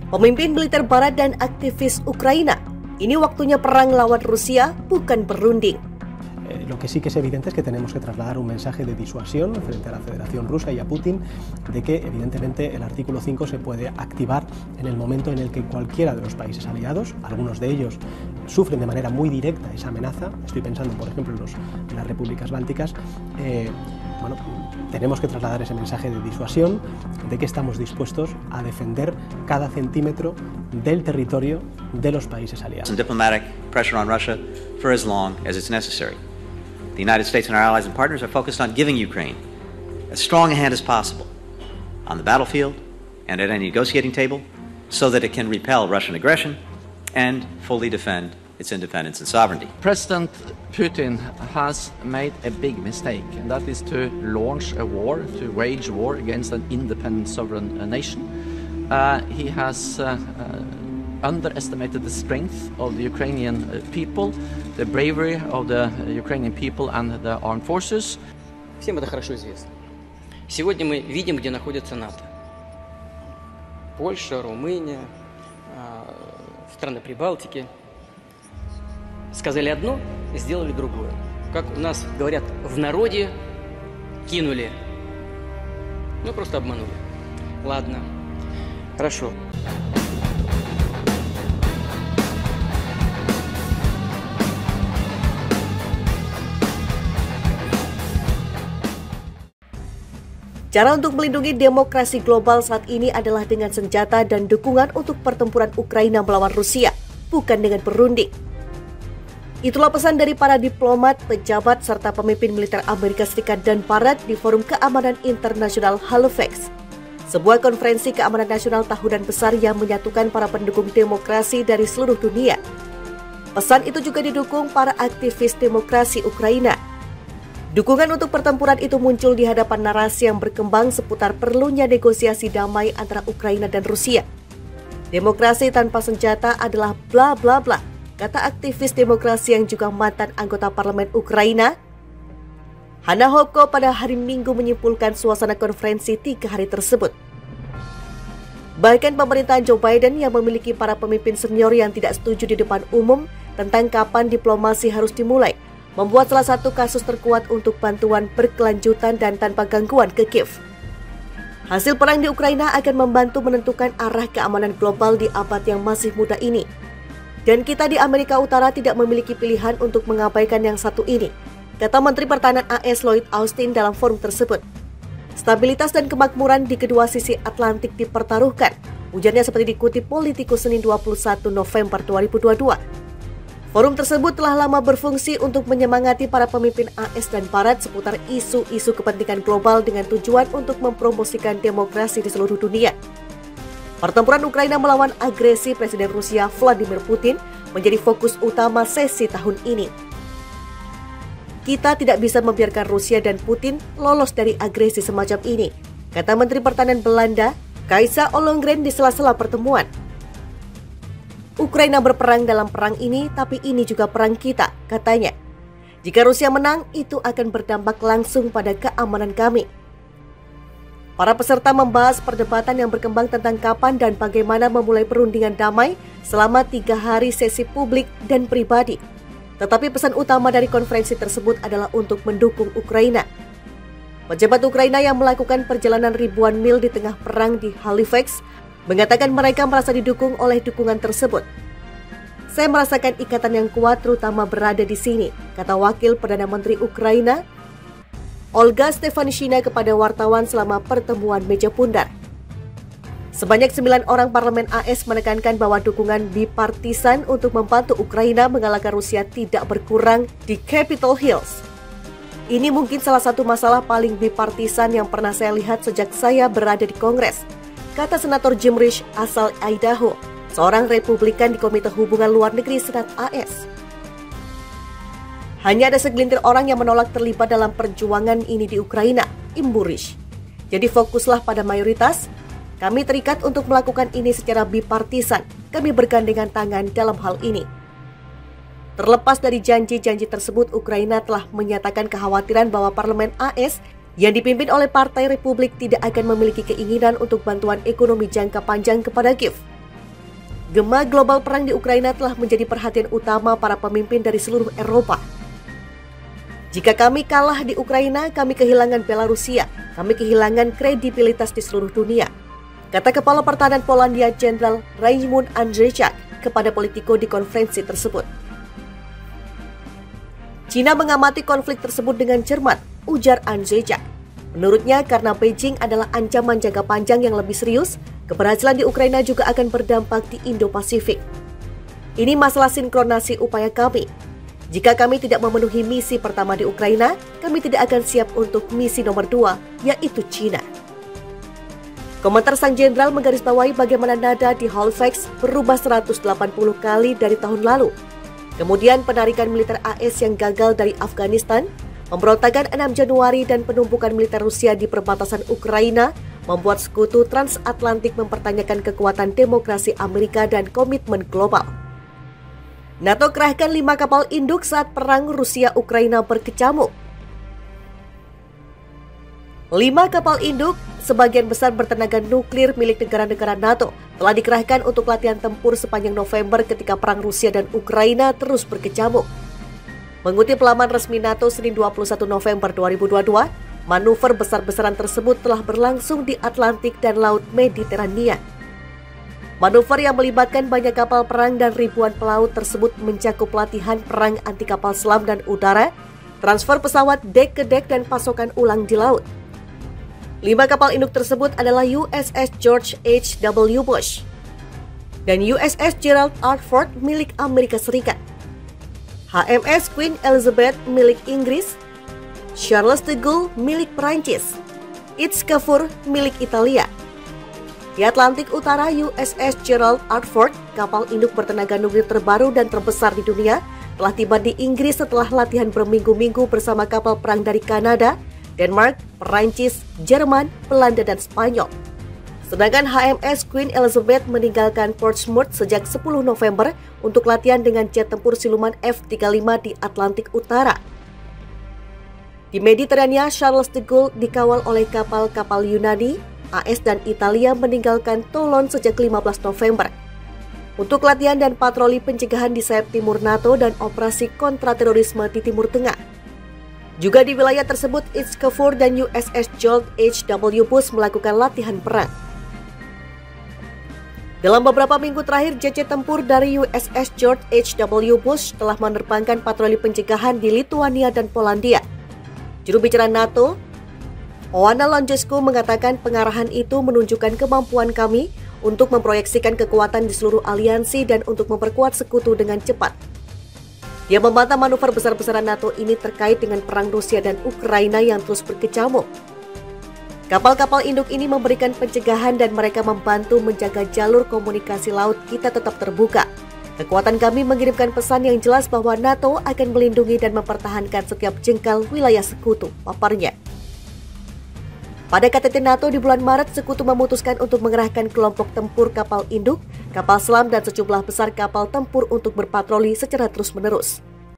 Pemimpin militer Barat dan aktivis Ukraina, ini waktunya perang lawan Rusia, bukan berunding. Lo que sí que es evidente es que tenemos que trasladar un mensaje de disuasión frente a la Federación Rusa y a Putin de que evidentemente el artículo 5 se puede activar en el momento en el que cualquiera de los países aliados, algunos de ellos sufren de manera muy directa esa amenaza, estoy pensando por ejemplo en las repúblicas bálticas, tenemos que trasladar ese mensaje de disuasión de que estamos dispuestos a defender cada centímetro del territorio de los países aliados. Diplomatic pressure on Russia for as long as it's necessary. The United States and our allies and partners are focused on giving Ukraine as strong a hand as possible on the battlefield and at any negotiating table so that it can repel Russian aggression and fully defend its independence and sovereignty. President Putin has made a big mistake, and that is to launch a war, to wage war against an independent sovereign nation. He has underestimated the strength of the Ukrainian people, the bravery of the Ukrainian people and the armed forces. Всем это хорошо известно. Сегодня мы видим, где находится НАТО. Польша, Румыния, страны Прибалтики. Сказали одно, сделали другое. Как у нас говорят, в народе кинули. Ну, просто обманули. Ладно, хорошо. Cara untuk melindungi demokrasi global saat ini adalah dengan senjata dan dukungan untuk pertempuran Ukraina melawan Rusia, bukan dengan berunding. Itulah pesan dari para diplomat, pejabat, serta pemimpin militer Amerika Serikat dan Barat di Forum Keamanan Internasional Halifax, sebuah konferensi keamanan nasional tahunan besar yang menyatukan para pendukung demokrasi dari seluruh dunia. Pesan itu juga didukung para aktivis demokrasi Ukraina. Dukungan untuk pertempuran itu muncul di hadapan narasi yang berkembang seputar perlunya negosiasi damai antara Ukraina dan Rusia. Demokrasi tanpa senjata adalah bla bla bla, kata aktivis demokrasi yang juga mantan anggota parlemen Ukraina, Hanna Hopko, pada hari Minggu menyimpulkan suasana konferensi 3 hari tersebut. Bahkan pemerintahan Joe Biden yang memiliki para pemimpin senior yang tidak setuju di depan umum tentang kapan diplomasi harus dimulai, membuat salah satu kasus terkuat untuk bantuan berkelanjutan dan tanpa gangguan ke Kiev. Hasil perang di Ukraina akan membantu menentukan arah keamanan global di abad yang masih muda ini. Dan kita di Amerika Utara tidak memiliki pilihan untuk mengabaikan yang satu ini, kata Menteri Pertahanan AS Lloyd Austin dalam forum tersebut. Stabilitas dan kemakmuran di kedua sisi Atlantik dipertaruhkan, ujarnya seperti dikutip Politico Senin 21 November 2022. Forum tersebut telah lama berfungsi untuk menyemangati para pemimpin AS dan Barat seputar isu-isu kepentingan global dengan tujuan untuk mempromosikan demokrasi di seluruh dunia. Pertempuran Ukraina melawan agresi Presiden Rusia Vladimir Putin menjadi fokus utama sesi tahun ini. Kita tidak bisa membiarkan Rusia dan Putin lolos dari agresi semacam ini, kata Menteri Pertahanan Belanda, Kajsa Ollongren di sela-sela pertemuan. Ukraina berperang dalam perang ini, tapi ini juga perang kita, katanya. Jika Rusia menang, itu akan berdampak langsung pada keamanan kami. Para peserta membahas perdebatan yang berkembang tentang kapan dan bagaimana memulai perundingan damai selama 3 hari sesi publik dan pribadi. Tetapi pesan utama dari konferensi tersebut adalah untuk mendukung Ukraina. Pejabat Ukraina yang melakukan perjalanan ribuan mil di tengah perang di Halifax mengatakan mereka merasa didukung oleh dukungan tersebut. Saya merasakan ikatan yang kuat terutama berada di sini, kata Wakil Perdana Menteri Ukraina, Olga Stefanishina kepada wartawan selama pertemuan meja bundar. Sebanyak 9 orang parlemen AS menekankan bahwa dukungan bipartisan untuk membantu Ukraina mengalahkan Rusia tidak berkurang di Capitol Hills. Ini mungkin salah satu masalah paling bipartisan yang pernah saya lihat sejak saya berada di Kongres, kata Senator Jim Risch asal Idaho, seorang Republikan di Komite Hubungan Luar Negeri Senat AS. Hanya ada segelintir orang yang menolak terlibat dalam perjuangan ini di Ukraina, imbu Risch. Jadi fokuslah pada mayoritas. Kami terikat untuk melakukan ini secara bipartisan. Kami bergandengan tangan dalam hal ini. Terlepas dari janji-janji tersebut, Ukraina telah menyatakan kekhawatiran bahwa parlemen AS yang dipimpin oleh Partai Republik tidak akan memiliki keinginan untuk bantuan ekonomi jangka panjang kepada Kiev. Gema global perang di Ukraina telah menjadi perhatian utama para pemimpin dari seluruh Eropa. Jika kami kalah di Ukraina, kami kehilangan Belarusia, kami kehilangan kredibilitas di seluruh dunia, kata Kepala Pertahanan Polandia Jenderal Raymond Andrzejczak kepada Politico di konferensi tersebut. Cina mengamati konflik tersebut dengan cermat, ujar Andrzejczak. Menurutnya, karena Beijing adalah ancaman jangka panjang yang lebih serius, keberhasilan di Ukraina juga akan berdampak di Indo-Pasifik. Ini masalah sinkronasi upaya kami. Jika kami tidak memenuhi misi pertama di Ukraina, kami tidak akan siap untuk misi nomor 2, yaitu Cina. Komentar sang jenderal menggarisbawahi bagaimana nada di Halifax berubah 180 kali dari tahun lalu. Kemudian penarikan militer AS yang gagal dari Afghanistan, pemberontakan 6 Januari dan penumpukan militer Rusia di perbatasan Ukraina membuat sekutu transatlantik mempertanyakan kekuatan demokrasi Amerika dan komitmen global. NATO kerahkan 5 kapal induk saat perang Rusia-Ukraina berkecamuk. 5 kapal induk, sebagian besar bertenaga nuklir milik negara-negara NATO, telah dikerahkan untuk latihan tempur sepanjang November ketika perang Rusia dan Ukraina terus berkecamuk. Mengutip laman resmi NATO Senin 21 November 2022, manuver besar-besaran tersebut telah berlangsung di Atlantik dan Laut Mediterania. Manuver yang melibatkan banyak kapal perang dan ribuan pelaut tersebut mencakup latihan perang anti kapal selam dan udara, transfer pesawat dek ke dek dan pasokan ulang di laut. 5 kapal induk tersebut adalah USS George H.W. Bush dan USS Gerald R. Ford milik Amerika Serikat, HMS Queen Elizabeth milik Inggris, Charles de Gaulle milik Perancis, Excalibur milik Italia. Di Atlantik Utara, USS Gerald R. Ford, kapal induk bertenaga nuklir terbaru dan terbesar di dunia, telah tiba di Inggris setelah latihan berminggu-minggu bersama kapal perang dari Kanada, Denmark, Perancis, Jerman, Belanda, dan Spanyol. Sedangkan HMS Queen Elizabeth meninggalkan Portsmouth sejak 10 November untuk latihan dengan jet tempur siluman F-35 di Atlantik Utara. Di Mediterania, Charles de Gaulle dikawal oleh kapal-kapal Yunani, AS dan Italia meninggalkan Toulon sejak 15 November untuk latihan dan patroli pencegahan di sayap timur NATO dan operasi kontraterorisme di Timur Tengah. Juga di wilayah tersebut, Excalibur dan USS George H.W. Bush melakukan latihan perang. Dalam beberapa minggu terakhir, jet-jet tempur dari USS George H.W. Bush telah menerbangkan patroli pencegahan di Lituania dan Polandia. Juru bicara NATO, Oana Longescu, mengatakan pengarahan itu menunjukkan kemampuan kami untuk memproyeksikan kekuatan di seluruh aliansi dan untuk memperkuat sekutu dengan cepat. Dia membantah manuver besar-besaran NATO ini terkait dengan perang Rusia dan Ukraina yang terus berkecamuk. Kapal-kapal induk ini memberikan pencegahan dan mereka membantu menjaga jalur komunikasi laut kita tetap terbuka. Kekuatan kami mengirimkan pesan yang jelas bahwa NATO akan melindungi dan mempertahankan setiap jengkal wilayah sekutu, paparnya. Pada KTT NATO di bulan Maret, sekutu memutuskan untuk mengerahkan kelompok tempur kapal induk, kapal selam dan sejumlah besar kapal tempur untuk berpatroli secara terus-menerus.